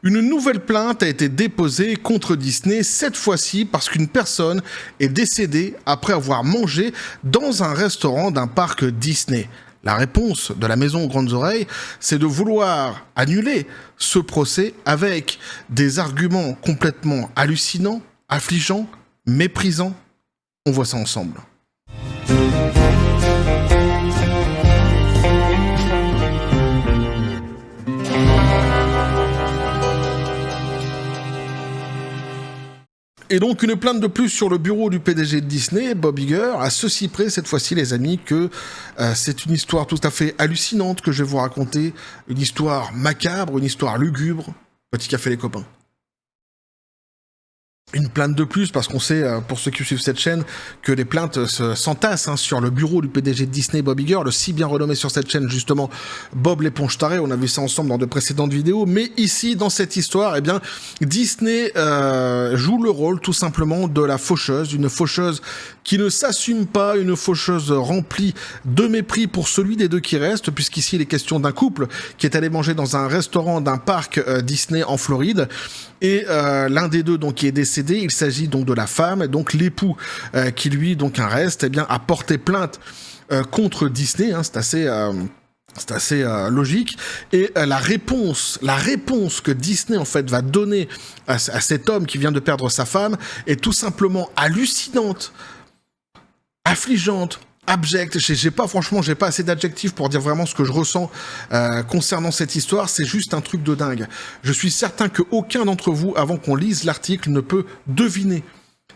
Une nouvelle plainte a été déposée contre Disney, cette fois-ci parce qu'une personne est décédée après avoir mangé dans un restaurant d'un parc Disney. La réponse de la maison aux grandes oreilles, c'est de vouloir annuler ce procès avec des arguments complètement hallucinants, affligeants, méprisants. On voit ça ensemble. Et donc une plainte de plus sur le bureau du PDG de Disney, Bob Iger, à ceci près cette fois-ci les amis que c'est une histoire tout à fait hallucinante que je vais vous raconter, une histoire macabre, une histoire lugubre. Petit café les copains. Une plainte de plus, parce qu'on sait, pour ceux qui suivent cette chaîne, que les plaintes s'entassent sur le bureau du PDG de Disney, Bob Iger, le si bien renommé sur cette chaîne, justement, Bob l'éponge tarée. On a vu ça ensemble dans de précédentes vidéos. Mais ici, dans cette histoire, eh bien, Disney joue le rôle, tout simplement, de la faucheuse. Une faucheuse qui ne s'assume pas, une faucheuse remplie de mépris pour celui des deux qui restent, puisqu'ici, il est question d'un couple qui est allé manger dans un restaurant d'un parc Disney en Floride. Et l'un des deux, donc, qui est décédé, il s'agit donc de la femme, donc l'époux qui lui donc un reste, eh bien a porté plainte contre Disney. C'est assez logique. Et la réponse que Disney en fait va donner à cet homme qui vient de perdre sa femme est tout simplement hallucinante, affligeante, abjecte. J'ai pas assez d'adjectifs pour dire vraiment ce que je ressens concernant cette histoire. C'est juste un truc de dingue. Je suis certain qu'aucun d'entre vous, avant qu'on lise l'article, ne peut deviner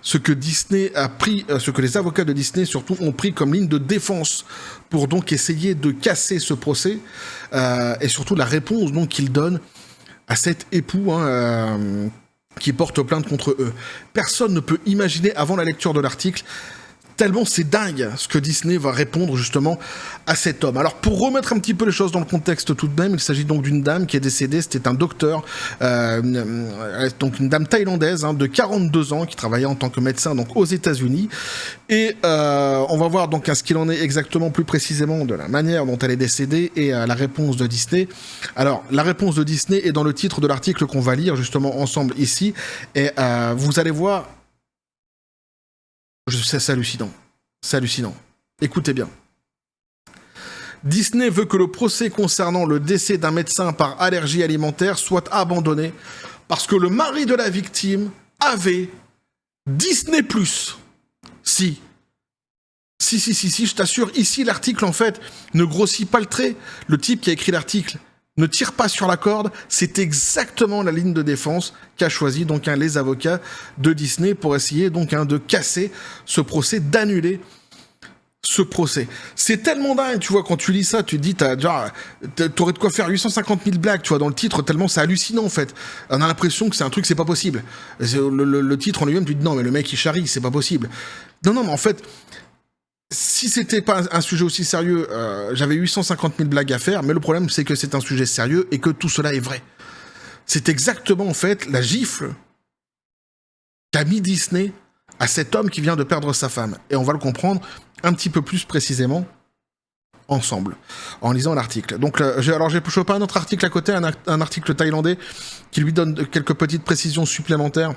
ce que Disney a pris, ce que les avocats de Disney surtout ont pris comme ligne de défense pour donc essayer de casser ce procès et surtout la réponse donc qu'ils donnent à cet époux qui porte plainte contre eux. Personne ne peut imaginer avant la lecture de l'article tellement c'est dingue ce que Disney va répondre justement à cet homme. Alors pour remettre un petit peu les choses dans le contexte tout de même, il s'agit donc d'une dame qui est décédée, c'était un docteur, donc une dame thaïlandaise de 42 ans qui travaillait en tant que médecin donc aux États-Unis. Et on va voir donc ce qu'il en est exactement plus précisément de la manière dont elle est décédée et la réponse de Disney. Alors la réponse de Disney est dans le titre de l'article qu'on va lire justement ensemble ici et vous allez voir. C'est hallucinant. C'est hallucinant. Écoutez bien. Disney veut que le procès concernant le décès d'un médecin par allergie alimentaire soit abandonné parce que le mari de la victime avait Disney+. Si, je t'assure, ici l'article en fait ne grossit pas le trait. Le type qui a écrit l'article ne tire pas sur la corde, c'est exactement la ligne de défense qu'a choisi donc les avocats de Disney pour essayer donc de casser ce procès, d'annuler ce procès. C'est tellement dingue, tu vois, quand tu lis ça, tu te dis, t'aurais de quoi faire 850 000 blagues, tu vois, dans le titre, tellement c'est hallucinant en fait. On a l'impression que c'est un truc, c'est pas possible. Le titre en lui-même, tu te dis, non mais le mec il charrie, c'est pas possible. Non, mais en fait, si c'était pas un sujet aussi sérieux, j'avais 850 000 blagues à faire, mais le problème c'est que c'est un sujet sérieux et que tout cela est vrai. C'est exactement en fait la gifle qu'a mis Disney à cet homme qui vient de perdre sa femme. Et on va le comprendre un petit peu plus précisément ensemble, en lisant l'article. Donc j'ai chopé un autre article à côté, un article thaïlandais qui lui donne quelques petites précisions supplémentaires.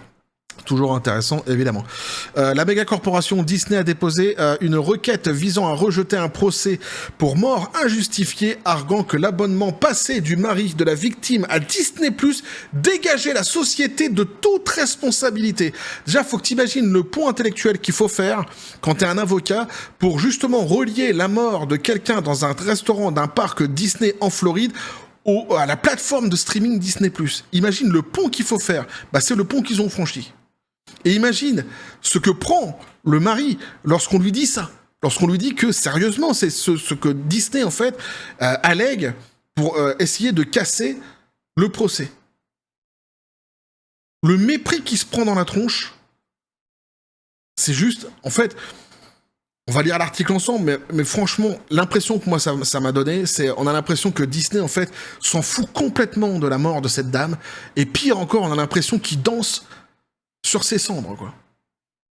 Toujours intéressant, évidemment. La méga corporation Disney a déposé une requête visant à rejeter un procès pour mort injustifiée, arguant que l'abonnement passé du mari de la victime à Disney+ dégageait la société de toute responsabilité. Déjà, faut que t'imagines le pont intellectuel qu'il faut faire quand t'es un avocat pour justement relier la mort de quelqu'un dans un restaurant d'un parc Disney en Floride à la plateforme de streaming Disney+. Imagine le pont qu'il faut faire. C'est le pont qu'ils ont franchi. Et imagine ce que prend le mari lorsqu'on lui dit ça. Lorsqu'on lui dit que, sérieusement, c'est ce que Disney, en fait, allègue pour essayer de casser le procès. Le mépris qui se prend dans la tronche, c'est juste, en fait, on va lire l'article ensemble, mais franchement, l'impression que moi ça m'a donné, c'est on a l'impression que Disney, en fait, s'en fout complètement de la mort de cette dame. Et pire encore, on a l'impression qu'il danse sur ses cendres, quoi.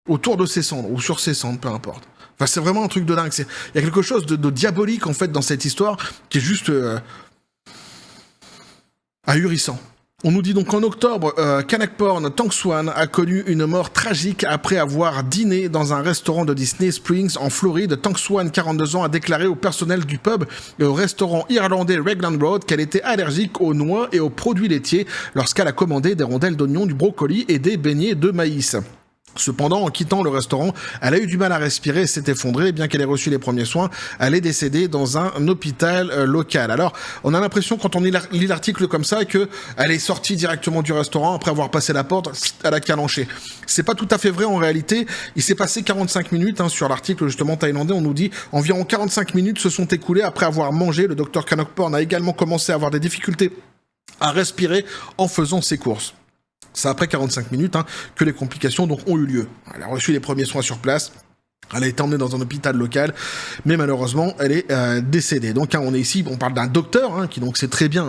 Autour de ses cendres, ou sur ses cendres, peu importe. Enfin, c'est vraiment un truc de dingue. Il y a quelque chose de diabolique, en fait, dans cette histoire, qui est juste ahurissant. On nous dit donc qu'en octobre, Canakporn Tang Swan a connu une mort tragique après avoir dîné dans un restaurant de Disney Springs en Floride. Tang Swan, 42 ans, a déclaré au personnel du pub et au restaurant irlandais Raglan Road qu'elle était allergique aux noix et aux produits laitiers lorsqu'elle a commandé des rondelles d'oignons, du brocoli et des beignets de maïs. Cependant, en quittant le restaurant, elle a eu du mal à respirer et s'est effondrée. Bien qu'elle ait reçu les premiers soins, elle est décédée dans un hôpital local. Alors, on a l'impression, quand on lit l'article comme ça, qu'elle est sortie directement du restaurant après avoir passé la porte, elle a calanché. C'est pas tout à fait vrai en réalité. Il s'est passé 45 minutes sur l'article justement thaïlandais. On nous dit environ 45 minutes se sont écoulées après avoir mangé. Le docteur Canakporn a également commencé à avoir des difficultés à respirer en faisant ses courses. C'est après 45 minutes que les complications donc ont eu lieu. Elle a reçu les premiers soins sur place. Elle a été emmenée dans un hôpital local, mais malheureusement, elle est décédée. Donc, on est ici, on parle d'un docteur qui donc sait très bien,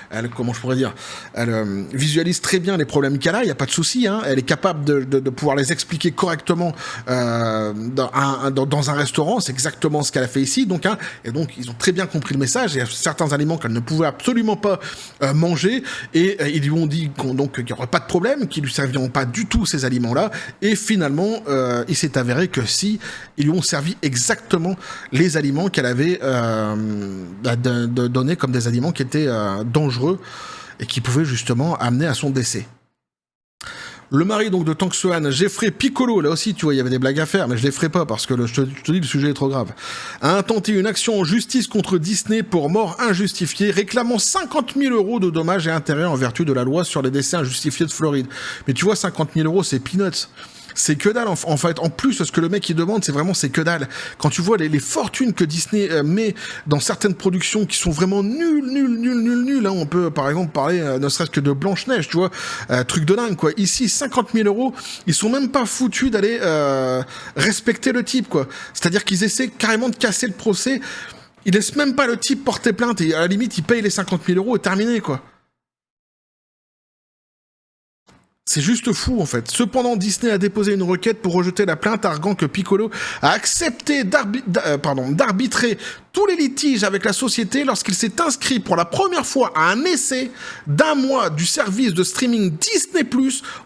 elle comment je pourrais dire, elle visualise très bien les problèmes qu'elle a. Il y a pas de souci. Elle est capable de pouvoir les expliquer correctement dans un restaurant. C'est exactement ce qu'elle a fait ici. Donc, et donc ils ont très bien compris le message. Il y a certains aliments qu'elle ne pouvait absolument pas manger, et ils lui ont dit qu'il n'y aurait pas de problème, qu'ils lui serviront pas du tout ces aliments-là. Et finalement, il s'est avéré que si, ils lui ont servi exactement les aliments qu'elle avait donnés comme des aliments qui étaient dangereux et qui pouvaient justement amener à son décès. Le mari donc de Tang Swan, Jeffrey Piccolo, là aussi tu vois il y avait des blagues à faire, mais je les ferai pas parce que je te dis le sujet est trop grave, a intenté une action en justice contre Disney pour mort injustifiée, réclamant 50 000 € de dommages et intérêts en vertu de la loi sur les décès injustifiés de Floride. Mais tu vois, 50 000 € c'est peanuts. C'est que dalle, en fait. En plus, ce que le mec il demande, c'est que dalle. Quand tu vois les fortunes que Disney met dans certaines productions qui sont vraiment nulles, on peut, par exemple, parler ne serait-ce que de Blanche-Neige, tu vois, truc de dingue, quoi. Ici, 50 000 €, ils sont même pas foutus d'aller respecter le type, quoi. C'est-à-dire qu'ils essaient carrément de casser le procès. Ils laissent même pas le type porter plainte et à la limite, ils payent les 50 000 € et terminé, quoi. C'est juste fou, en fait. Cependant, Disney a déposé une requête pour rejeter la plainte, arguant que Piccolo a accepté d'arbitrer tous les litiges avec la société lorsqu'il s'est inscrit pour la première fois à un essai d'1 mois du service de streaming Disney+,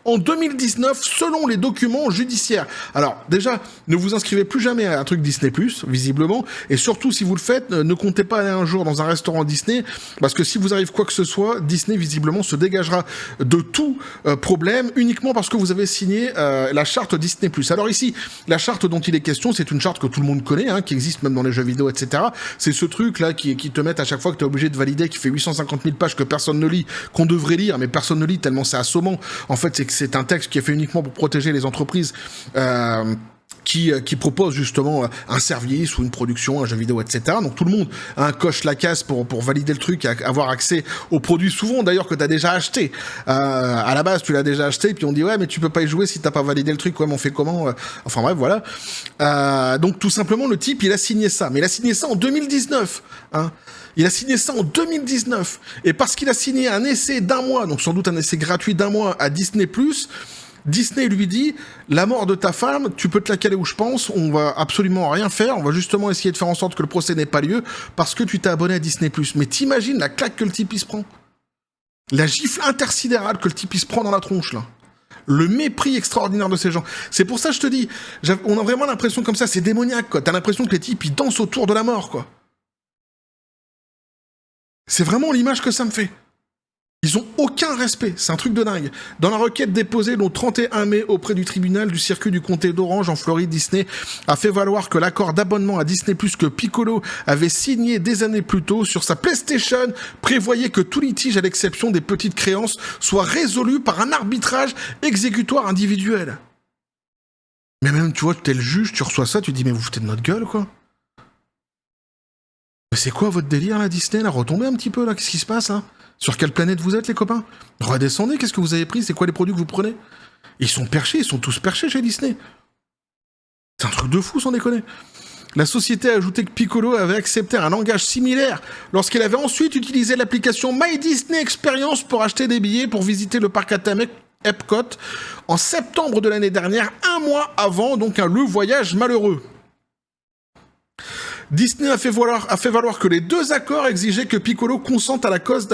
en 2019, selon les documents judiciaires. Alors, déjà, ne vous inscrivez plus jamais à un truc Disney+, visiblement, et surtout, si vous le faites, ne comptez pas aller un jour dans un restaurant Disney, parce que si vous arrive quoi que ce soit, Disney, visiblement, se dégagera de tout problème, uniquement parce que vous avez signé la charte Disney+. Alors ici, la charte dont il est question, c'est une charte que tout le monde connaît, qui existe même dans les jeux vidéo, etc. C'est ce truc-là qui te met à chaque fois que tu es obligé de valider, qui fait 850 000 pages que personne ne lit, qu'on devrait lire, mais personne ne lit tellement c'est assommant. En fait, c'est que c'est un texte qui est fait uniquement pour protéger les entreprises qui propose justement un service ou une production, un jeu vidéo, etc. Donc tout le monde coche la case pour valider le truc, avoir accès aux produits, souvent d'ailleurs que tu as déjà acheté. À la base, tu l'as déjà acheté, puis on dit ouais, mais tu peux pas y jouer si t'as pas validé le truc, ouais, mais on fait comment enfin bref, voilà. Donc tout simplement, le type, il a signé ça. Mais il a signé ça en 2019, Il a signé ça en 2019. Et parce qu'il a signé un essai d'1 mois, donc sans doute un essai gratuit d'1 mois à Disney+, Disney lui dit, la mort de ta femme, tu peux te la caler où je pense, on va absolument rien faire, on va justement essayer de faire en sorte que le procès n'ait pas lieu, parce que tu t'es abonné à Disney+. Mais t'imagines la claque que le type il se prend? La gifle intersidérale que le type il se prend dans la tronche, là. Le mépris extraordinaire de ces gens. C'est pour ça que je te dis, on a vraiment l'impression comme ça, c'est démoniaque, quoi. T'as l'impression que les types, ils dansent autour de la mort, quoi. C'est vraiment l'image que ça me fait. Ils ont aucun respect, c'est un truc de dingue. Dans la requête déposée le 31 mai auprès du tribunal du circuit du comté d'Orange en Floride, Disney a fait valoir que l'accord d'abonnement à Disney+, que Piccolo avait signé des années plus tôt sur sa PlayStation, prévoyait que tout litige, à l'exception des petites créances, soit résolu par un arbitrage exécutoire individuel. Mais même, tu vois, t'es le juge, tu reçois ça, tu te dis, mais vous foutez de notre gueule, quoi. Mais c'est quoi votre délire, là, Disney, là? Retombez un petit peu, là, qu'est-ce qui se passe, là? Sur quelle planète vous êtes, les copains? Redescendez, qu'est-ce que vous avez pris? C'est quoi les produits que vous prenez? Ils sont perchés, ils sont tous perchés chez Disney. C'est un truc de fou, sans déconner. La société a ajouté que Piccolo avait accepté un langage similaire lorsqu'il avait ensuite utilisé l'application My Disney Experience pour acheter des billets pour visiter le parc à thème Epcot en septembre de l'année dernière, 1 mois avant, donc le voyage malheureux. Disney a fait valoir que les deux accords exigeaient que Piccolo consente à la clause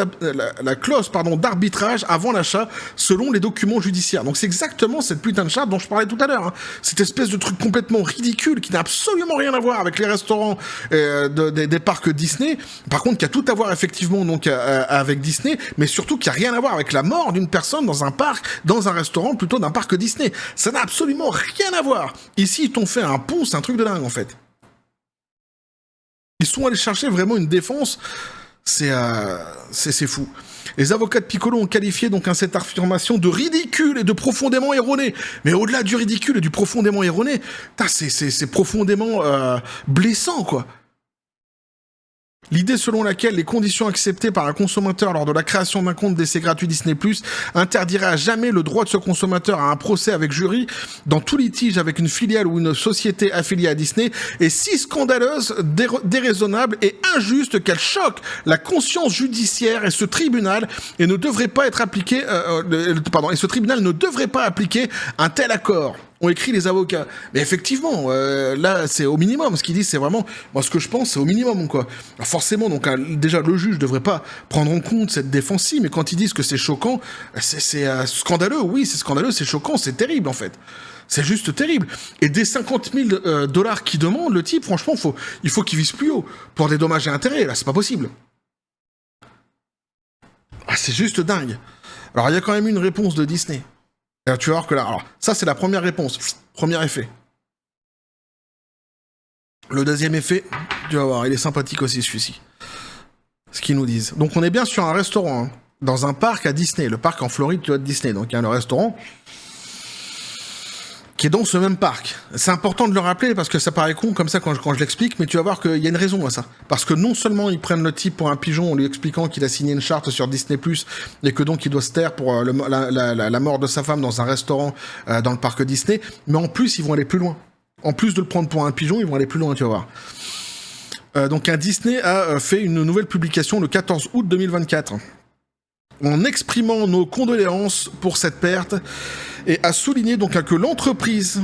d'arbitrage avant l'achat, selon les documents judiciaires. Donc c'est exactement cette putain de charte dont je parlais tout à l'heure. Hein. Cette espèce de truc complètement ridicule qui n'a absolument rien à voir avec les restaurants des parcs Disney. Par contre, qui a tout à voir effectivement donc avec Disney, mais surtout qui a rien à voir avec la mort d'une personne dans un parc, dans un restaurant plutôt d'un parc Disney. Ça n'a absolument rien à voir. Ici, ils t'ont fait un pont, c'est un truc de dingue en fait. Ils sont allés chercher vraiment une défense, c'est fou. Les avocats de Piccolo ont qualifié donc cette affirmation de ridicule et de profondément erronée. Mais au-delà du ridicule et du profondément erroné, c'est profondément blessant, quoi. L'idée selon laquelle les conditions acceptées par un consommateur lors de la création d'un compte d'essai gratuit Disney+, interdiraient à jamais le droit de ce consommateur à un procès avec jury dans tout litige avec une filiale ou une société affiliée à Disney est si scandaleuse, déraisonnable et injuste qu'elle choque la conscience judiciaire et ce tribunal ne devrait pas être appliqué, et ce tribunal ne devrait pas appliquer un tel accord. Ont écrit les avocats. Mais effectivement, là, c'est au minimum. Ce qu'ils disent, c'est vraiment... Moi, ce que je pense, c'est au minimum, quoi. Alors forcément, donc, déjà, le juge devrait pas prendre en compte cette défense-ci, mais quand ils disent que c'est choquant, c'est scandaleux. Oui, c'est scandaleux, c'est choquant, c'est terrible, en fait. C'est juste terrible. Et des 50 000 dollars qu'il demande, le type, franchement, il faut qu'il vise plus haut. Pour des dommages et intérêts, là, c'est pas possible. Ah, c'est juste dingue. Alors, il y a quand même une réponse de Disney. Et tu vas voir que là, alors, ça c'est la première réponse, premier effet. Le deuxième effet, tu vas voir, il est sympathique aussi celui-ci. Ce qu'ils nous disent. Donc on est bien sur un restaurant, hein, dans un parc à Disney, le parc en Floride, tu vois, de Disney. Donc il y a le restaurant qui est dans ce même parc. C'est important de le rappeler parce que ça paraît con comme ça quand je l'explique, mais tu vas voir qu'il y a une raison à ça. Parce que non seulement ils prennent le type pour un pigeon en lui expliquant qu'il a signé une charte sur Disney+, et que donc il doit se taire pour la mort de sa femme dans un restaurant dans le parc Disney, mais en plus ils vont aller plus loin. En plus de le prendre pour un pigeon, ils vont aller plus loin, tu vas voir. Donc un Disney a fait une nouvelle publication le 14 août 2024. En exprimant nos condoléances pour cette perte et a souligné donc que l'entreprise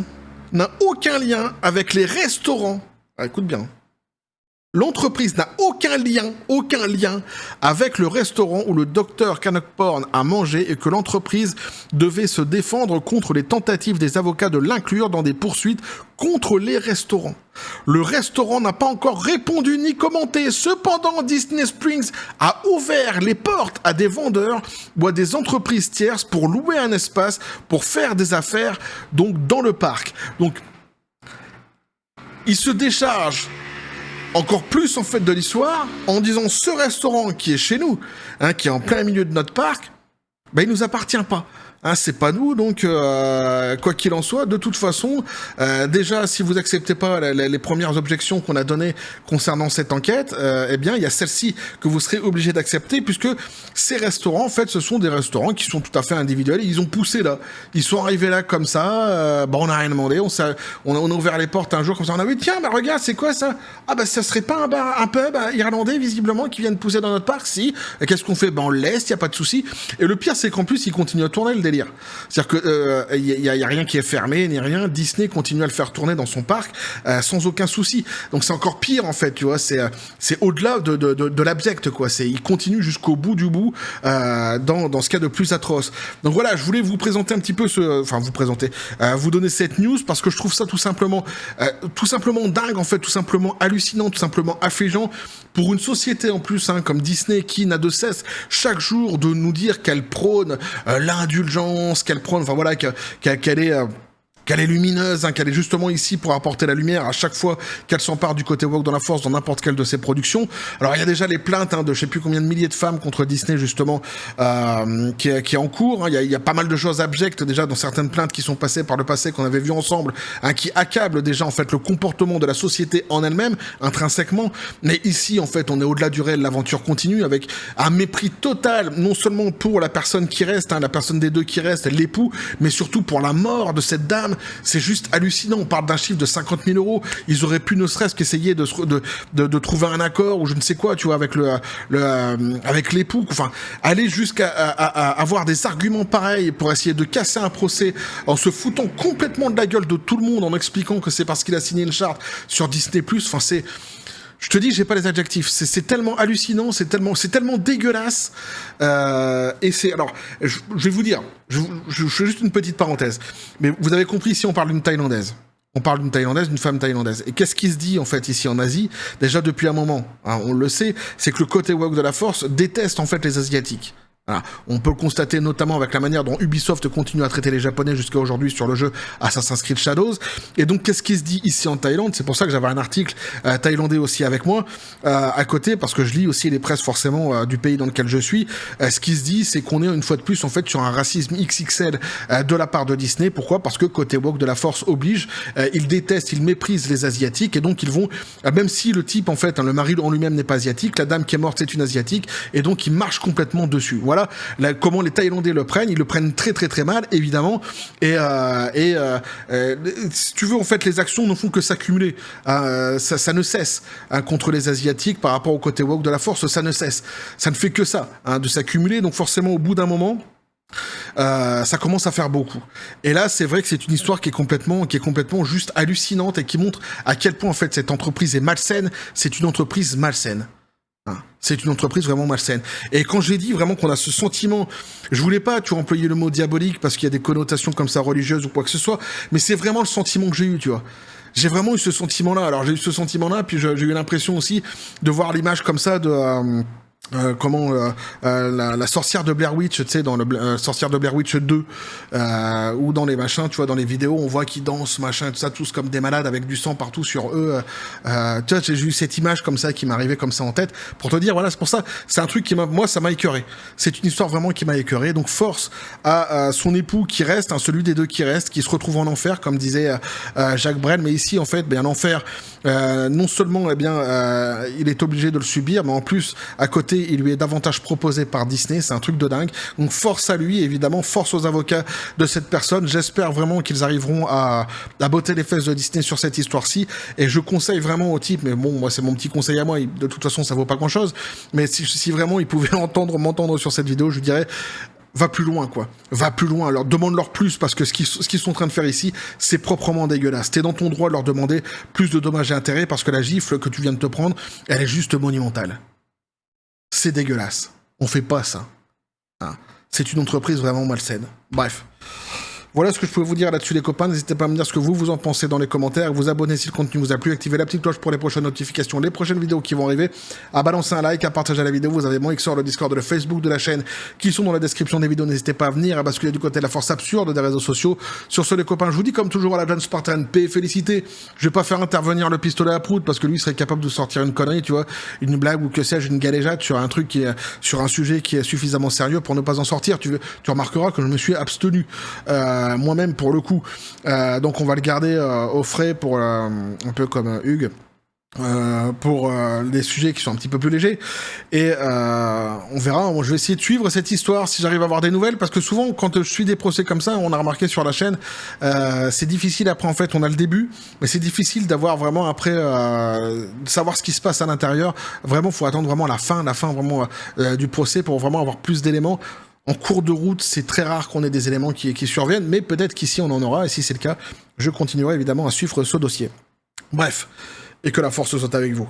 n'a aucun lien avec les restaurants. Ah, écoute bien. L'entreprise n'a aucun lien avec le restaurant où le docteur Cannockporn a mangé et que l'entreprise devait se défendre contre les tentatives des avocats de l'inclure dans des poursuites contre les restaurants. Le restaurant n'a pas encore répondu ni commenté. Cependant, Disney Springs a ouvert les portes à des vendeurs ou à des entreprises tierces pour louer un espace pour faire des affaires donc dans le parc. Donc, il se décharge encore plus en fait de l'histoire en disant ce restaurant qui est chez nous, hein, qui est en plein milieu de notre parc, ben il nous appartient pas. Hein, c'est pas nous, donc quoi qu'il en soit, de toute façon, déjà si vous acceptez pas les premières objections qu'on a données concernant cette enquête, eh bien il y a celle-ci que vous serez obligé d'accepter puisque ces restaurants, en fait, ce sont des restaurants qui sont tout à fait individuels. Ils ont poussé là, ils sont arrivés là comme ça. On n'a rien demandé, on a ouvert les portes un jour comme ça. On a dit tiens, bah regarde, c'est quoi ça? Ah bah ça serait pas un pub irlandais visiblement qui vient de pousser dans notre parc? Si. Et qu'est-ce qu'on fait? Ben on le laisse, y a pas de souci. Et le pire c'est qu'en plus ils continuent à tourner le délire. C'est-à-dire que y a rien qui est fermé ni rien. Disney continue à le faire tourner dans son parc sans aucun souci. Donc c'est encore pire en fait, tu vois. C'est au-delà de l'abject quoi. Il continue jusqu'au bout du bout dans ce qu'il y a de plus atroce. Donc voilà, je voulais vous présenter un petit peu vous donner cette news parce que je trouve ça tout simplement dingue en fait, tout simplement hallucinant, tout simplement affligeant pour une société en plus comme Disney qui n'a de cesse chaque jour de nous dire qu'elle prône l'indulgence, qu'elle prône, enfin voilà, qu'elle est lumineuse, qu'elle est justement ici pour apporter la lumière à chaque fois qu'elle s'empare du côté woke dans la force dans n'importe quelle de ses productions. Alors il y a déjà les plaintes de je sais plus combien de milliers de femmes contre Disney justement qui est en cours. Il y a pas mal de choses abjectes déjà dans certaines plaintes qui sont passées par le passé qu'on avait vu ensemble, qui accablent déjà en fait le comportement de la société en elle-même intrinsèquement. Mais ici en fait on est au-delà du réel, l'aventure continue avec un mépris total non seulement pour la personne qui reste, la personne des deux qui reste, l'époux, mais surtout pour la mort de cette dame. C'est juste hallucinant. On parle d'un chiffre de 50 000 euros. Ils auraient pu ne serait-ce qu'essayer de trouver un accord ou je ne sais quoi, tu vois, avec l'époux. Enfin, aller jusqu'à avoir des arguments pareils pour essayer de casser un procès en se foutant complètement de la gueule de tout le monde en expliquant que c'est parce qu'il a signé une charte sur Disney+. Enfin, Je te dis, j'ai pas les adjectifs. C'est tellement hallucinant, c'est tellement dégueulasse. Et c'est alors, je vais vous dire, je fais juste une petite parenthèse. Mais vous avez compris, ici on parle d'une Thaïlandaise. On parle d'une Thaïlandaise, d'une femme thaïlandaise. Et qu'est-ce qui se dit en fait ici en Asie? Déjà depuis un moment, hein, on le sait, c'est que le côté woke de la force déteste en fait les Asiatiques. Voilà. On peut le constater notamment avec la manière dont Ubisoft continue à traiter les Japonais jusqu'à aujourd'hui sur le jeu Assassin's Creed Shadows. Et donc, qu'est-ce qui se dit ici en Thaïlande? C'est pour ça que j'avais un article thaïlandais aussi avec moi à côté, parce que je lis aussi les presses forcément du pays dans lequel je suis. Ce qui se dit, c'est qu'on est une fois de plus en fait sur un racisme XXL de la part de Disney. Pourquoi? Parce que côté woke de la force oblige, ils détestent, ils méprisent les Asiatiques, et donc ils vont, même si le type en fait, hein, le mari en lui-même n'est pas asiatique, la dame qui est morte c'est une asiatique, et donc ils marchent complètement dessus. Voilà comment les Thaïlandais le prennent. Ils le prennent très très très mal, évidemment. Et si tu veux, en fait, les actions ne font que s'accumuler. Ça ne cesse contre les Asiatiques par rapport au côté woke de la force. Ça ne cesse. Ça ne fait que ça, de s'accumuler. Donc forcément, au bout d'un moment, ça commence à faire beaucoup. Et là, c'est vrai que c'est une histoire qui est complètement juste hallucinante et qui montre à quel point en fait cette entreprise est malsaine. C'est une entreprise malsaine. C'est une entreprise vraiment malsaine. Et quand j'ai dit vraiment qu'on a ce sentiment, je voulais pas, tu vois, employer le mot diabolique parce qu'il y a des connotations comme ça religieuses ou quoi que ce soit, mais c'est vraiment le sentiment que j'ai eu, tu vois. J'ai vraiment eu ce sentiment-là. Alors j'ai eu ce sentiment-là, puis j'ai eu l'impression aussi de voir l'image comme ça de... la sorcière de Blair Witch, tu sais, dans le sorcière de Blair Witch 2, ou dans les machins, tu vois, dans les vidéos, on voit qu'ils dansent, machin, tout ça, tous comme des malades avec du sang partout sur eux. Tu vois, j'ai eu cette image comme ça qui m'arrivait comme ça en tête pour te dire, voilà, c'est pour ça, c'est un truc qui moi, ça m'a écœuré. C'est une histoire vraiment qui m'a écœuré. Donc force à son époux qui reste, celui des deux qui reste, qui se retrouve en enfer, comme disait Jacques Brel, mais ici en fait, bien l'enfer, non seulement, eh bien, il est obligé de le subir, mais en plus, à côté, il lui est davantage proposé par Disney, c'est un truc de dingue. Donc force à lui, évidemment, force aux avocats de cette personne. J'espère vraiment qu'ils arriveront à botter les fesses de Disney sur cette histoire-ci. Et je conseille vraiment au type, mais bon, moi c'est mon petit conseil à moi, de toute façon ça vaut pas grand-chose, mais si vraiment il pouvait m'entendre sur cette vidéo, je lui dirais... Va plus loin, quoi. Va plus loin. Alors, demande-leur plus, parce que ce qu'ils sont en train de faire ici, c'est proprement dégueulasse. T'es dans ton droit de leur demander plus de dommages et intérêts, parce que la gifle que tu viens de te prendre, elle est juste monumentale. C'est dégueulasse. On fait pas ça. C'est une entreprise vraiment malsaine. Bref. Voilà ce que je pouvais vous dire là-dessus les copains, n'hésitez pas à me dire ce que vous en pensez dans les commentaires, vous abonner si le contenu vous a plu, activez la petite cloche pour les prochaines notifications, les prochaines vidéos qui vont arriver, à balancer un like, à partager la vidéo, vous avez mon Xor, le Discord, le Facebook de la chaîne qui sont dans la description des vidéos, n'hésitez pas à venir, à basculer du côté de la force absurde des réseaux sociaux. Sur ce les copains, je vous dis comme toujours à la John Spartan, paix et félicité, je vais pas faire intervenir le pistolet à prout parce que lui serait capable de sortir une connerie, tu vois, une blague ou que sais-je, une galéjade sur un truc qui est, sur un sujet qui est suffisamment sérieux pour ne pas en sortir, tu remarqueras que je me suis abstenu, moi-même pour le coup, donc on va le garder au frais pour un peu comme Hugues, pour des sujets qui sont un petit peu plus légers, et on verra. Moi, je vais essayer de suivre cette histoire si j'arrive à avoir des nouvelles, parce que souvent quand je suis des procès comme ça, on a remarqué sur la chaîne, c'est difficile après, en fait on a le début, mais c'est difficile d'avoir vraiment après de savoir ce qui se passe à l'intérieur. Vraiment, faut attendre vraiment la fin vraiment du procès pour vraiment avoir plus d'éléments. En cours de route, c'est très rare qu'on ait des éléments qui surviennent, mais peut-être qu'ici on en aura, et si c'est le cas, je continuerai évidemment à suivre ce dossier. Bref, et que la force soit avec vous.